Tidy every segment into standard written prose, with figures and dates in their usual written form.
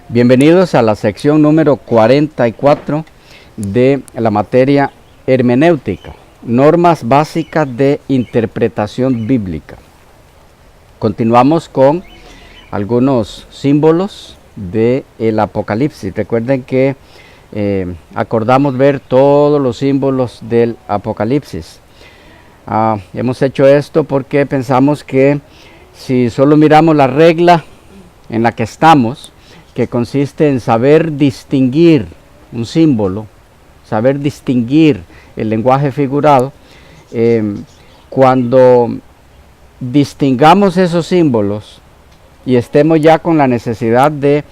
Bienvenidos a la sección número 44 de la materia hermenéutica, normas básicas de interpretación bíblica. Continuamos con algunos símbolos del Apocalipsis. Recuerden que acordamos ver todos los símbolos del Apocalipsis. Hemos hecho esto porque pensamos que si solo miramos la regla en la que estamos, que consiste en saber distinguir un símbolo, saber distinguir el lenguaje figurado, cuando distingamos esos símbolos y estemos ya con la necesidad de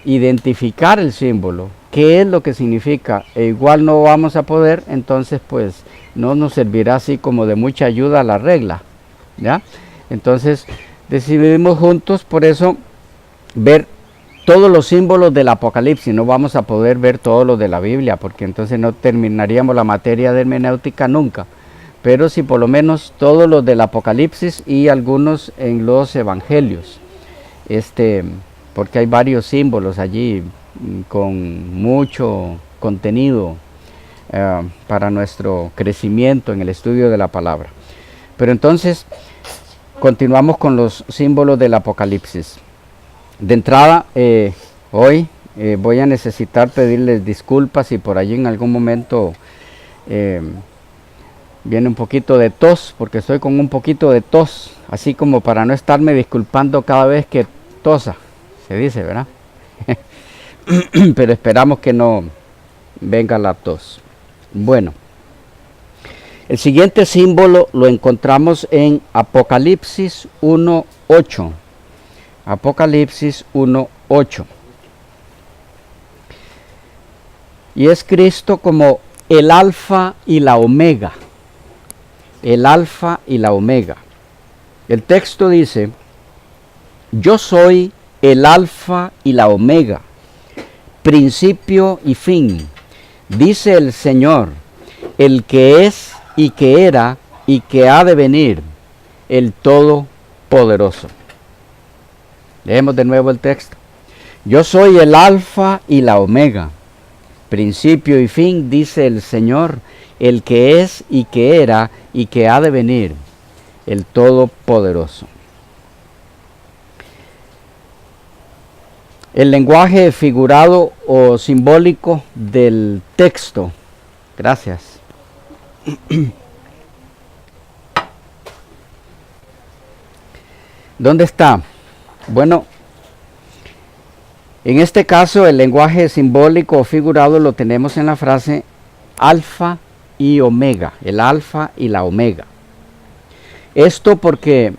identificar el símbolo, qué es lo que significa, e igual no vamos a poder, entonces pues no nos servirá así como de mucha ayuda la regla, ¿ya? Entonces decidimos juntos, por eso, ver todos los símbolos del Apocalipsis. No vamos a poder ver todos los de la Biblia, porque entonces no terminaríamos la materia de hermenéutica nunca. Pero sí por lo menos todos los del Apocalipsis y algunos en los evangelios. Porque hay varios símbolos allí con mucho contenido para nuestro crecimiento en el estudio de la palabra. Pero entonces continuamos con los símbolos del Apocalipsis. De entrada, hoy voy a necesitar pedirles disculpas si por allí en algún momento viene un poquito de tos, porque estoy con un poquito de tos, así como para no estarme disculpando cada vez que tosa, se dice, ¿verdad? Pero esperamos que no venga la tos. Bueno, el siguiente símbolo lo encontramos en Apocalipsis 1:8. Apocalipsis 1:8. Y es Cristo como el alfa y la omega. El alfa y la omega. El texto dice: yo soy el alfa y la omega, principio y fin, dice el Señor, el que es y que era y que ha de venir, el Todopoderoso. Leemos de nuevo el texto. Yo soy el alfa y la omega, principio y fin, dice el Señor, el que es y que era y que ha de venir, el Todopoderoso. El lenguaje figurado o simbólico del texto. Gracias. ¿Dónde está? Bueno, en este caso el lenguaje simbólico o figurado lo tenemos en la frase alfa y omega, el alfa y la omega. Esto porque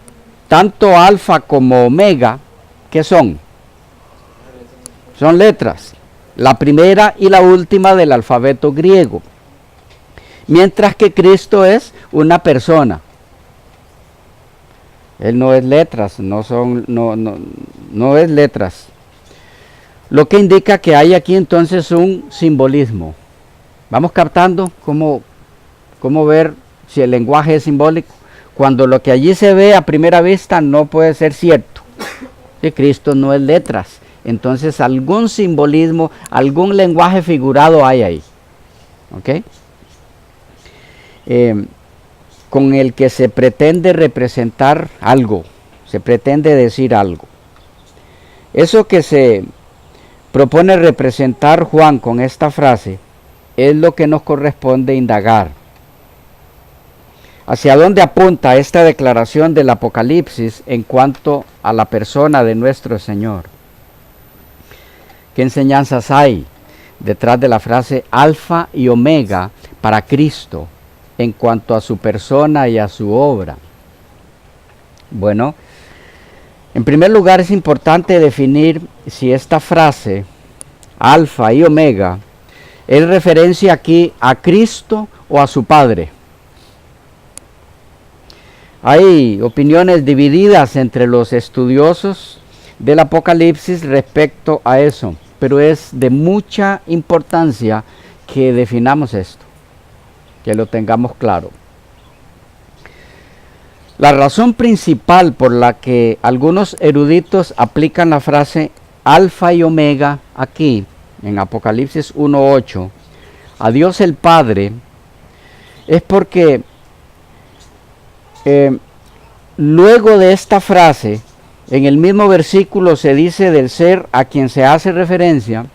tanto alfa como omega, ¿qué son? Son letras, la primera y la última del alfabeto griego, mientras que Cristo es una persona. Él no es letras, no es letras. Lo que indica que hay aquí entonces un simbolismo. Vamos captando cómo ver si el lenguaje es simbólico, cuando lo que allí se ve a primera vista no puede ser cierto. Que Cristo no es letras. Entonces algún simbolismo, algún lenguaje figurado hay ahí. ¿Ok? Con el que se pretende representar algo, se pretende decir algo. Eso que se propone representar Juan con esta frase es lo que nos corresponde indagar. ¿Hacia dónde apunta esta declaración del Apocalipsis en cuanto a la persona de nuestro Señor? ¿Qué enseñanzas hay detrás de la frase alfa y omega para Cristo en cuanto a su persona y a su obra? Bueno, en primer lugar es importante definir si esta frase, alfa y omega, es referencia aquí a Cristo o a su Padre. Hay opiniones divididas entre los estudiosos del Apocalipsis respecto a eso, pero es de mucha importancia que definamos esto, que lo tengamos claro. La razón principal por la que algunos eruditos aplican la frase alfa y omega aquí, en Apocalipsis 1:8, a Dios el Padre, es porque luego de esta frase, en el mismo versículo se dice del ser a quien se hace referencia,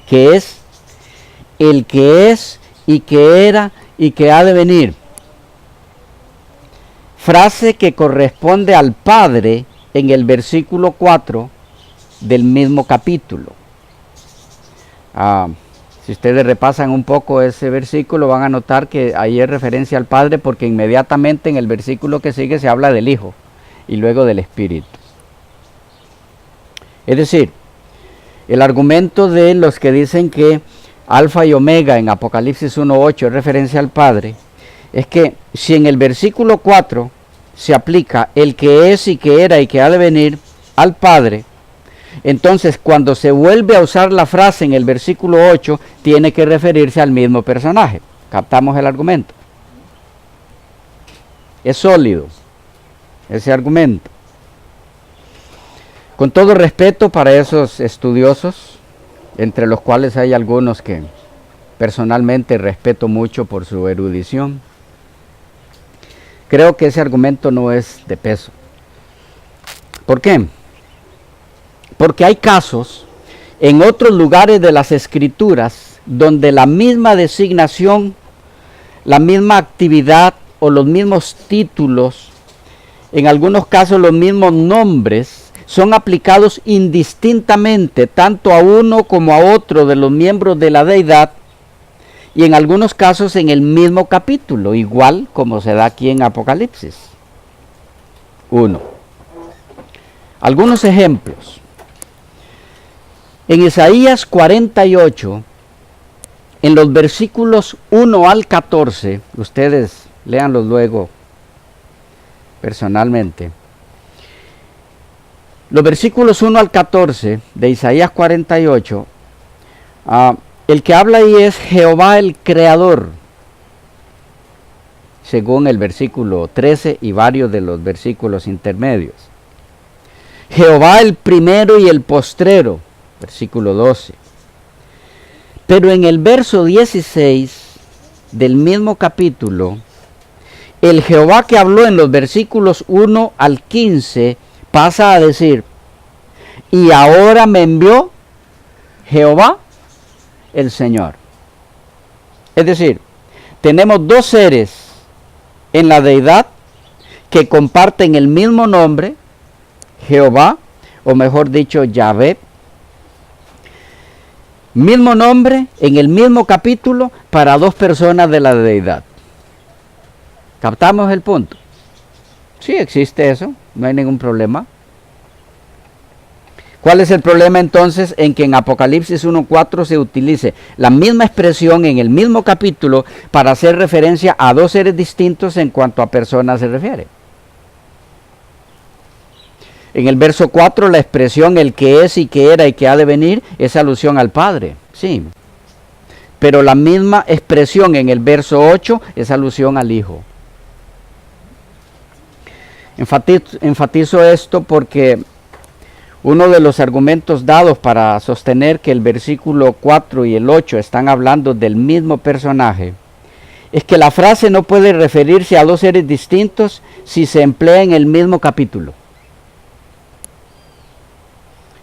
que es el que es y que era y que ha de venir. Frase que corresponde al Padre en el versículo 4 del mismo capítulo. Si ustedes repasan un poco ese versículo, van a notar que ahí es referencia al Padre, porque inmediatamente en el versículo que sigue se habla del Hijo y luego del Espíritu. Es decir, el argumento de los que dicen que alfa y omega en Apocalipsis 1:8 es referencia al Padre, es que si en el versículo 4 se aplica el que es y que era y que ha de venir al Padre, entonces cuando se vuelve a usar la frase en el versículo 8, tiene que referirse al mismo personaje. ¿Captamos el argumento? Es sólido ese argumento. Con todo respeto para esos estudiosos, entre los cuales hay algunos que personalmente respeto mucho por su erudición, creo que ese argumento no es de peso. ¿Por qué? Porque hay casos en otros lugares de las Escrituras donde la misma designación, la misma actividad o los mismos títulos, en algunos casos los mismos nombres, son aplicados indistintamente tanto a uno como a otro de los miembros de la deidad, y en algunos casos en el mismo capítulo, igual como se da aquí en Apocalipsis 1. Algunos ejemplos. En Isaías 48, en los versículos 1 al 14, ustedes léanlos luego personalmente. Los versículos 1 al 14 de Isaías 48, el que habla ahí es Jehová el Creador, según el versículo 13 y varios de los versículos intermedios. Jehová el primero y el postrero, versículo 12. Pero en el verso 16 del mismo capítulo, el Jehová que habló en los versículos 1 al 15 pasa a decir, y ahora me envió Jehová el Señor. Es decir, tenemos dos seres en la deidad que comparten el mismo nombre, Jehová, o mejor dicho, Yahvé. Mismo nombre en el mismo capítulo para dos personas de la deidad. ¿Captamos el punto? Sí, existe eso, no hay ningún problema. ¿Cuál es el problema entonces en que en Apocalipsis 1:4 se utilice la misma expresión en el mismo capítulo para hacer referencia a dos seres distintos en cuanto a personas se refiere? En el verso 4 la expresión el que es y que era y que ha de venir es alusión al Padre, sí. Pero la misma expresión en el verso 8 es alusión al Hijo. Enfatizo esto porque uno de los argumentos dados para sostener que el versículo 4 y el 8 están hablando del mismo personaje es que la frase no puede referirse a dos seres distintos si se emplea en el mismo capítulo.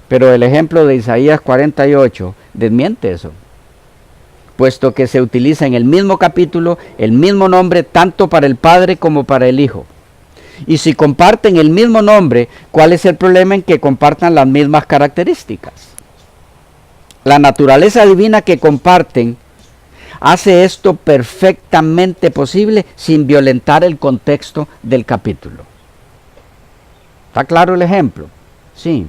Pero el ejemplo de Isaías 48 desmiente eso, puesto que se utiliza en el mismo capítulo el mismo nombre tanto para el Padre como para el Hijo. Y si comparten el mismo nombre, ¿cuál es el problema en que compartan las mismas características? La naturaleza divina que comparten hace esto perfectamente posible sin violentar el contexto del capítulo. ¿Está claro el ejemplo? Sí.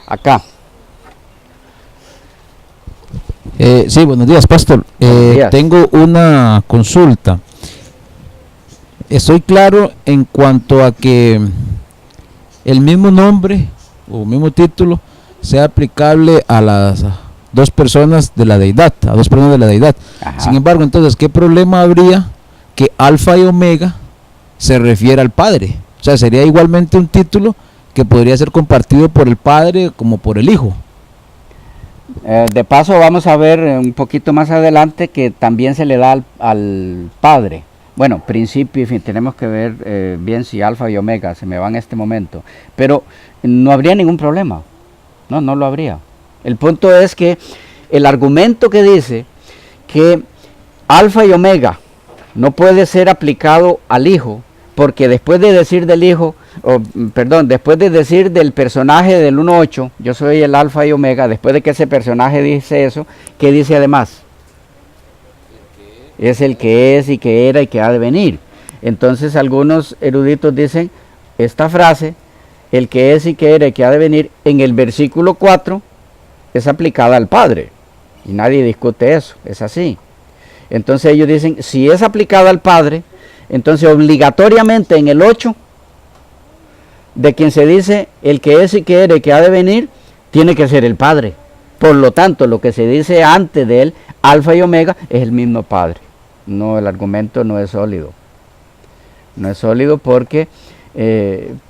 Acá. Sí, buenos días, pastor. Buenos días. Tengo una consulta. Estoy claro en cuanto a que el mismo nombre o mismo título sea aplicable a las dos personas de la deidad, a dos personas de la deidad. Ajá. Sin embargo, entonces, ¿qué problema habría que Alfa y Omega se refiera al Padre? O sea, sería igualmente un título que podría ser compartido por el Padre como por el Hijo. De paso vamos a ver un poquito más adelante que también se le da al Padre. Bueno, principio y fin, tenemos que ver bien si alfa y omega se me va en este momento. Pero no habría ningún problema. No lo habría. El punto es que el argumento que dice que alfa y omega no puede ser aplicado al Hijo, porque después de decir del Hijo, después de decir del personaje del 1.8, yo soy el alfa y omega, después de que ese personaje dice eso, ¿qué dice además? Es el que es y que era y que ha de venir. Entonces algunos eruditos dicen, esta frase, el que es y que era y que ha de venir, en el versículo 4 es aplicada al Padre. Y nadie discute eso, es así. Entonces ellos dicen, si es aplicada al Padre, entonces obligatoriamente en el 8, de quien se dice el que es y que era y que ha de venir, tiene que ser el Padre. Por lo tanto, lo que se dice antes de él, alfa y omega, es el mismo Padre. No, el argumento no es sólido. No es sólido porque, el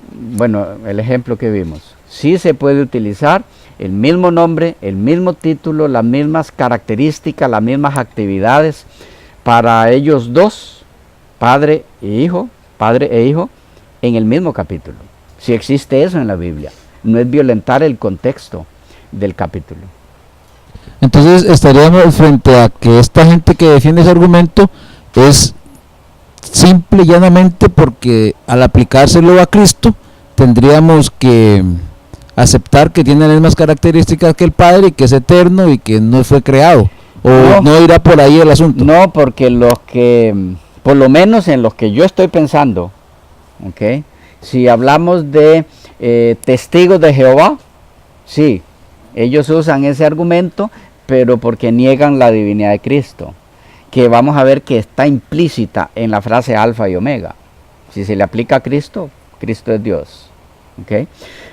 ejemplo que vimos, sí se puede utilizar el mismo nombre, el mismo título, las mismas características, las mismas actividades para ellos dos, padre e hijo, en el mismo capítulo. Si existe eso en la Biblia, no es violentar el contexto del capítulo. Entonces estaríamos frente a que esta gente que defiende ese argumento es simple y llanamente porque al aplicárselo a Cristo tendríamos que aceptar que tiene las mismas características que el Padre y que es eterno y que no fue creado, o no irá por ahí el asunto. No, porque los que, por lo menos en los que yo estoy pensando, ¿okay? Si hablamos de testigos de Jehová, sí, ellos usan ese argumento, pero porque niegan la divinidad de Cristo, que vamos a ver que está implícita en la frase alfa y omega. Si se le aplica a Cristo, Cristo es Dios. ¿Okay?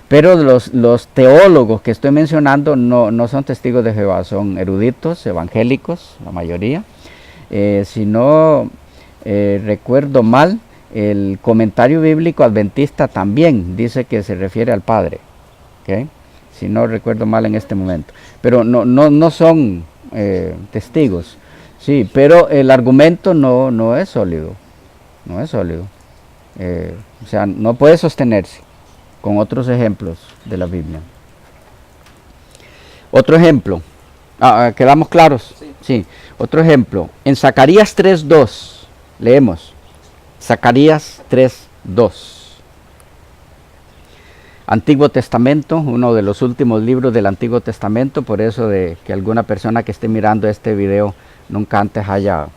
Pero los teólogos que estoy mencionando no son testigos de Jehová, son eruditos, evangélicos, la mayoría. Si no recuerdo mal, el comentario bíblico adventista también dice que se refiere al Padre. ¿Okay? Si no recuerdo mal en este momento. Pero no son testigos. Sí, pero el argumento no es sólido. No es sólido. O sea, no puede sostenerse con otros ejemplos de la Biblia. Otro ejemplo. ¿Quedamos claros? Sí. Sí. Otro ejemplo. En Zacarías 3.2. Leemos. Zacarías 3.2. Antiguo Testamento, uno de los últimos libros del Antiguo Testamento, por eso de que alguna persona que esté mirando este video nunca antes haya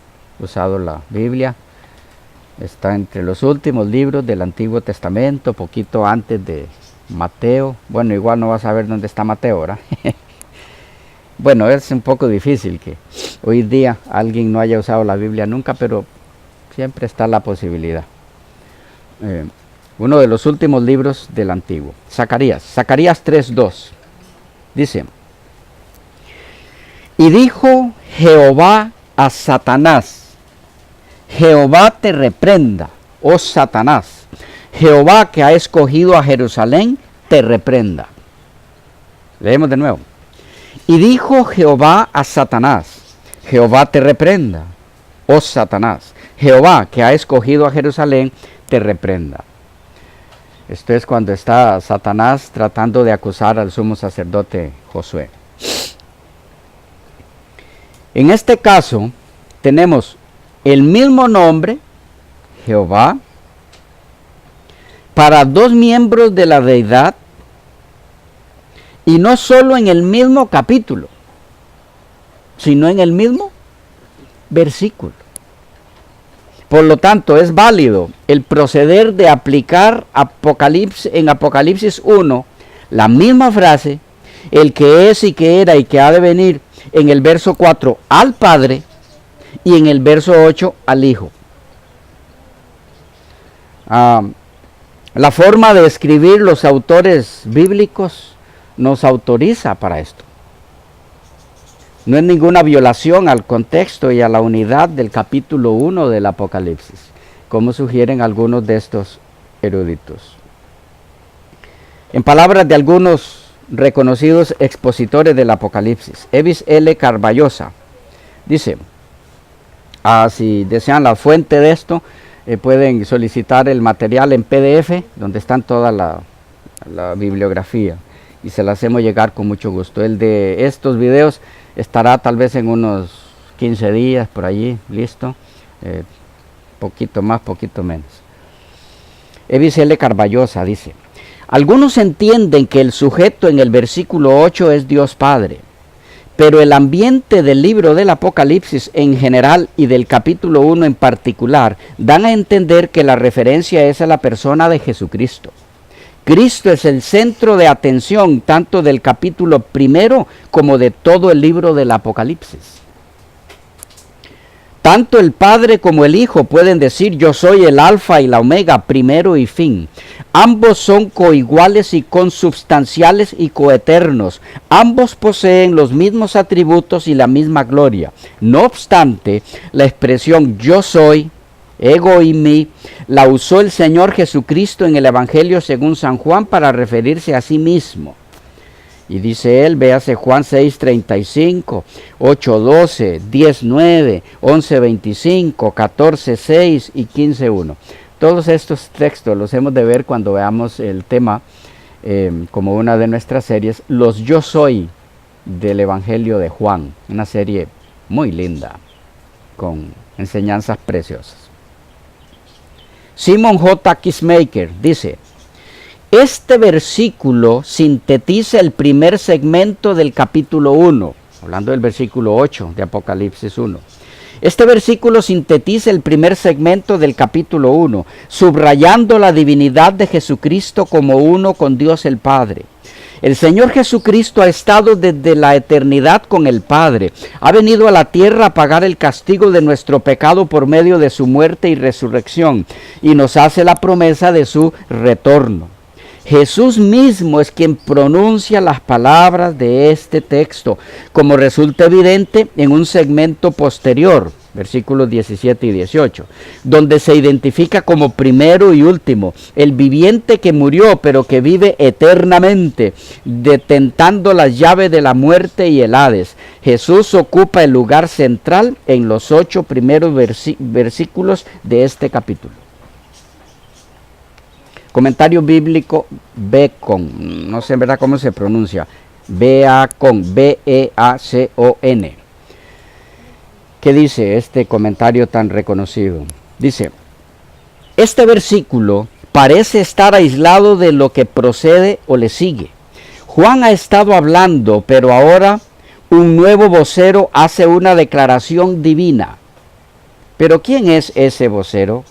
usado la Biblia. Está entre los últimos libros del Antiguo Testamento, poquito antes de Mateo. Bueno, igual no vas a ver dónde está Mateo, ¿verdad? Bueno, es un poco difícil que hoy día alguien no haya usado la Biblia nunca, pero siempre está la posibilidad. Uno de los últimos libros del Antiguo. Zacarías 3.2. Dice: y dijo Jehová a Satanás, Jehová te reprenda, oh Satanás, Jehová que ha escogido a Jerusalén, te reprenda. Leemos de nuevo. Y dijo Jehová a Satanás, Jehová te reprenda, oh Satanás, Jehová que ha escogido a Jerusalén, te reprenda. Esto es cuando está Satanás tratando de acusar al sumo sacerdote Josué. En este caso tenemos el mismo nombre, Jehová, para dos miembros de la deidad, y no solo en el mismo capítulo, sino en el mismo versículo. Por lo tanto, es válido el proceder de aplicar en Apocalipsis 1 la misma frase, el que es y que era y que ha de venir, en el verso 4 al Padre y en el verso 8 al Hijo. La forma de escribir los autores bíblicos nos autoriza para esto. No es ninguna violación al contexto y a la unidad del capítulo 1 del Apocalipsis, como sugieren algunos de estos eruditos. En palabras de algunos reconocidos expositores del Apocalipsis, Evis L. Carballosa, dice, si desean la fuente de esto, pueden solicitar el material en PDF, donde están toda la bibliografía, y se la hacemos llegar con mucho gusto. El de estos videos estará tal vez en unos 15 días, por allí, listo, poquito más, poquito menos. Evis L. Carballosa dice, algunos entienden que el sujeto en el versículo 8 es Dios Padre, pero el ambiente del libro del Apocalipsis en general y del capítulo 1 en particular dan a entender que la referencia es a la persona de Jesucristo. Cristo es el centro de atención tanto del capítulo 1 como de todo el libro del Apocalipsis. Tanto el Padre como el Hijo pueden decir, yo soy el Alfa y la Omega, primero y fin. Ambos son coiguales y consubstanciales y coeternos. Ambos poseen los mismos atributos y la misma gloria. No obstante, la expresión yo soy, ego y mí, la usó el Señor Jesucristo en el Evangelio según San Juan para referirse a sí mismo. Y dice él, véase Juan 6:35, 8:12, 10:9, 11:25, 14:6 y 15:1. Todos estos textos los hemos de ver cuando veamos el tema como una de nuestras series, los yo soy del Evangelio de Juan. Una serie muy linda, con enseñanzas preciosas. Simon J. Kissmaker dice, este versículo sintetiza el primer segmento del capítulo 1, hablando del versículo 8 de Apocalipsis 1. Este versículo sintetiza el primer segmento del capítulo 1, subrayando la divinidad de Jesucristo como uno con Dios el Padre. El Señor Jesucristo ha estado desde la eternidad con el Padre. Ha venido a la tierra a pagar el castigo de nuestro pecado por medio de su muerte y resurrección, y nos hace la promesa de su retorno. Jesús mismo es quien pronuncia las palabras de este texto, como resulta evidente en un segmento posterior, versículos 17 y 18, donde se identifica como primero y último, el viviente que murió pero que vive eternamente, detentando las llaves de la muerte y el Hades. Jesús ocupa el lugar central en los 8 primeros versículos de este capítulo. Comentario bíblico Beacon, no sé en verdad cómo se pronuncia, Beacon, B-E-A-C-O-N. ¿Qué dice este comentario tan reconocido? Dice, este versículo parece estar aislado de lo que procede o le sigue. Juan ha estado hablando, pero ahora un nuevo vocero hace una declaración divina. ¿Pero quién es ese vocero?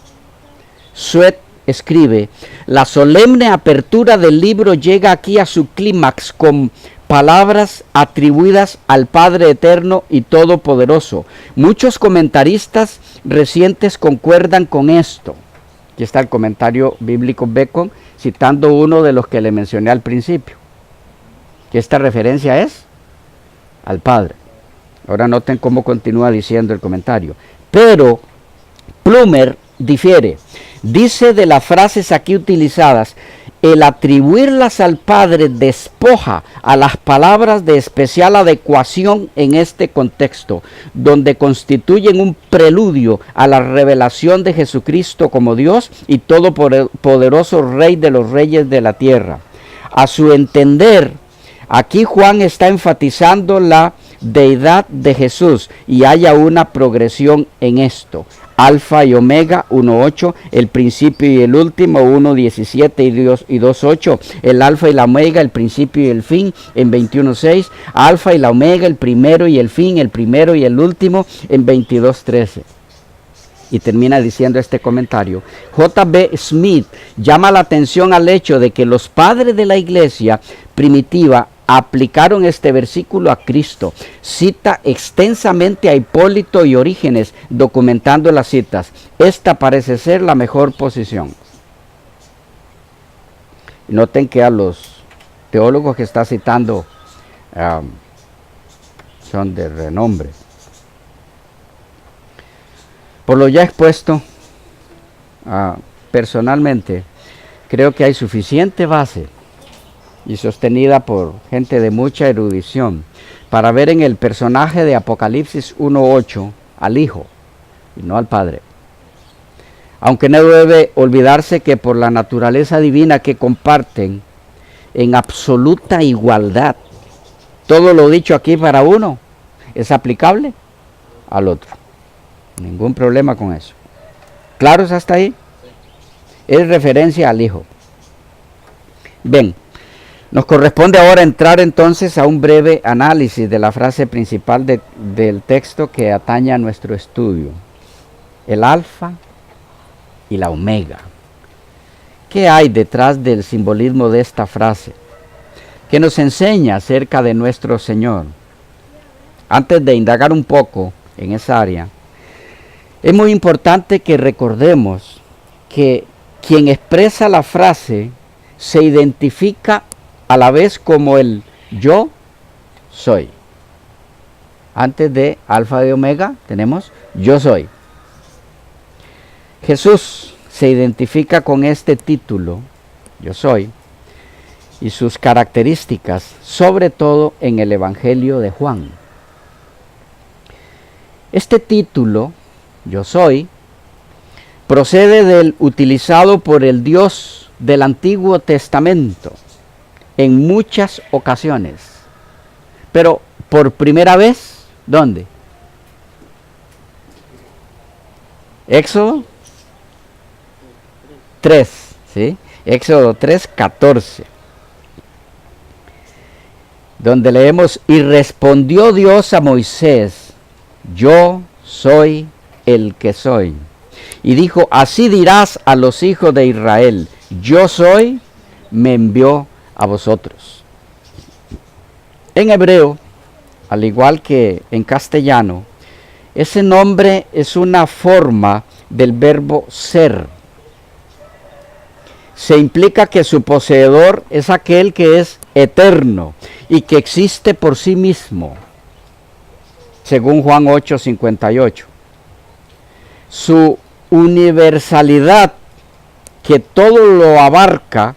Sweet escribe, la solemne apertura del libro llega aquí a su clímax con palabras atribuidas al Padre Eterno y Todopoderoso. Muchos comentaristas recientes concuerdan con esto. Aquí está el comentario bíblico Beacon, citando uno de los que le mencioné al principio. Que esta referencia es al Padre. Ahora noten cómo continúa diciendo el comentario. Pero Plumer difiere. Dice de las frases aquí utilizadas, el atribuirlas al Padre despoja a las palabras de especial adecuación en este contexto, donde constituyen un preludio a la revelación de Jesucristo como Dios y todopoderoso Rey de los reyes de la tierra. A su entender, aquí Juan está enfatizando la deidad de Jesús y haya una progresión en esto. Alfa y Omega 1.8, el principio y el último 1.17 y 2.8, el Alfa y la Omega, el principio y el fin en 21.6, Alfa y la Omega, el primero y el fin, el primero y el último en 22.13. Y termina diciendo este comentario, J.B. Smith llama la atención al hecho de que los padres de la iglesia primitiva aplicaron este versículo a Cristo. Cita extensamente a Hipólito y Orígenes documentando las citas. Esta parece ser la mejor posición. Noten que a los teólogos que está citando son de renombre. Por lo ya expuesto, personalmente creo que hay suficiente base y sostenida por gente de mucha erudición, para ver en el personaje de Apocalipsis 1:8 al Hijo y no al Padre. Aunque no debe olvidarse que por la naturaleza divina que comparten en absoluta igualdad, todo lo dicho aquí para uno es aplicable al otro. Ningún problema con eso. ¿Claros hasta ahí? Es referencia al Hijo. Bien, nos corresponde ahora entrar entonces a un breve análisis de la frase principal del texto que atañe a nuestro estudio. El alfa y la omega. ¿Qué hay detrás del simbolismo de esta frase? ¿Qué nos enseña acerca de nuestro Señor? Antes de indagar un poco en esa área, es muy importante que recordemos que quien expresa la frase se identifica a la vez como el yo soy. Antes de alfa y omega tenemos yo soy. Jesús se identifica con este título, yo soy, y sus características, sobre todo en el Evangelio de Juan. Este título, yo soy, procede del utilizado por el Dios del Antiguo Testamento en muchas ocasiones, pero por primera vez, ¿dónde? Éxodo 3, ¿sí? Éxodo 3:14, donde leemos: y respondió Dios a Moisés, yo soy el que soy. Y dijo, así dirás a los hijos de Israel, yo soy, me envió a vosotros. En hebreo, al igual que en castellano, ese nombre es una forma del verbo ser. Se implica que su poseedor es aquel que es eterno y que existe por sí mismo, según Juan 8:58. Su universalidad, que todo lo abarca,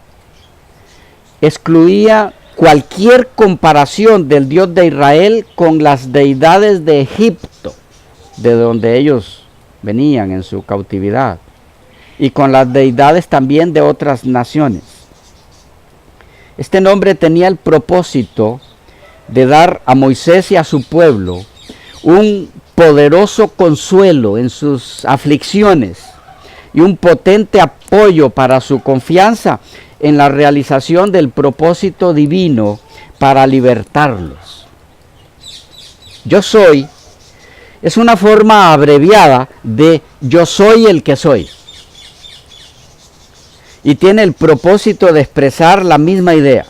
excluía cualquier comparación del Dios de Israel con las deidades de Egipto, de donde ellos venían en su cautividad, y con las deidades también de otras naciones. Este nombre tenía el propósito de dar a Moisés y a su pueblo un poderoso consuelo en sus aflicciones y un potente apoyo para su confianza en la realización del propósito divino para libertarlos. Yo soy es una forma abreviada de yo soy el que soy, y tiene el propósito de expresar la misma idea.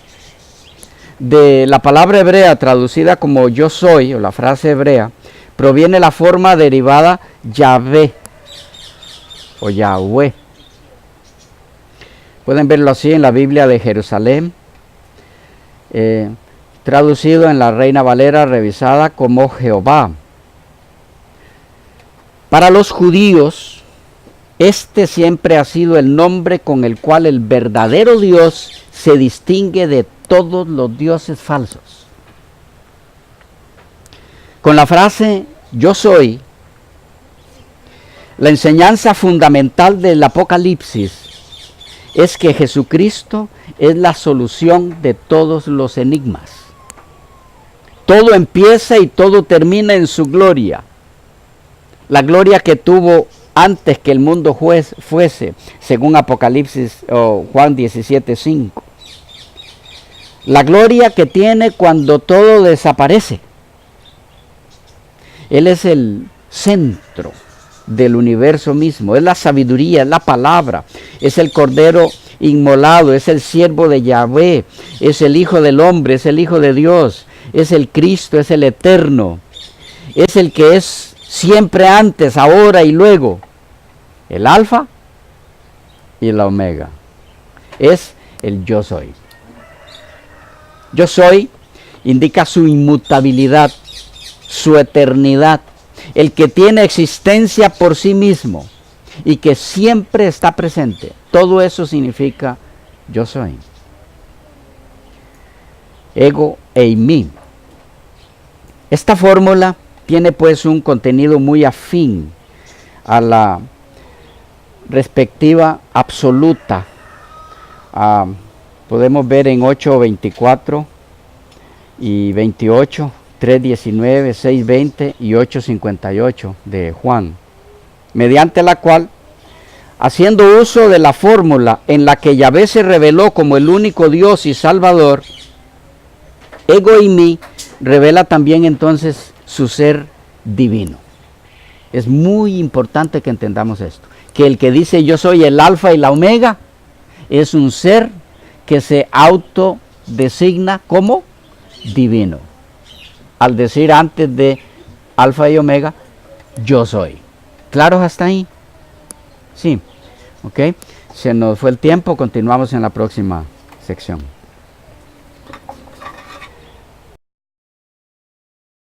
De la palabra hebrea traducida como yo soy, o la frase hebrea, proviene la forma derivada Yahvé o Yahweh. Pueden verlo así en la Biblia de Jerusalén, traducido en la Reina Valera revisada como Jehová. Para los judíos, este siempre ha sido el nombre con el cual el verdadero Dios se distingue de todos los dioses falsos. Con la frase yo soy, la enseñanza fundamental del Apocalipsis es que Jesucristo es la solución de todos los enigmas. Todo empieza y todo termina en su gloria. La gloria que tuvo antes que el mundo fuese, según Apocalipsis o Juan 17:5. La gloria que tiene cuando todo desaparece. Él es el centro del universo mismo, es la sabiduría, es la palabra, es el Cordero inmolado, es el siervo de Yahvé, es el Hijo del Hombre, es el Hijo de Dios, es el Cristo, es el Eterno, es el que es siempre antes, ahora y luego, el Alfa y la Omega, es el yo soy. Yo soy indica su inmutabilidad, su eternidad, el que tiene existencia por sí mismo y que siempre está presente. Todo eso significa yo soy. ego eimi. Esta fórmula tiene pues un contenido muy afín a la respectiva absoluta. Podemos ver en 8:24 y 28, 3:19, 6:20 y 8:58 de Juan, mediante la cual, haciendo uso de la fórmula en la que Yahvé se reveló como el único Dios y Salvador, ego eimi revela también entonces su ser divino. Es muy importante que entendamos esto, que el que dice yo soy el alfa y la omega es un ser que se autodesigna como divino, al decir antes de alfa y omega, yo soy. ¿Claros hasta ahí? Sí, ok. Se nos fue el tiempo, continuamos en la próxima sección.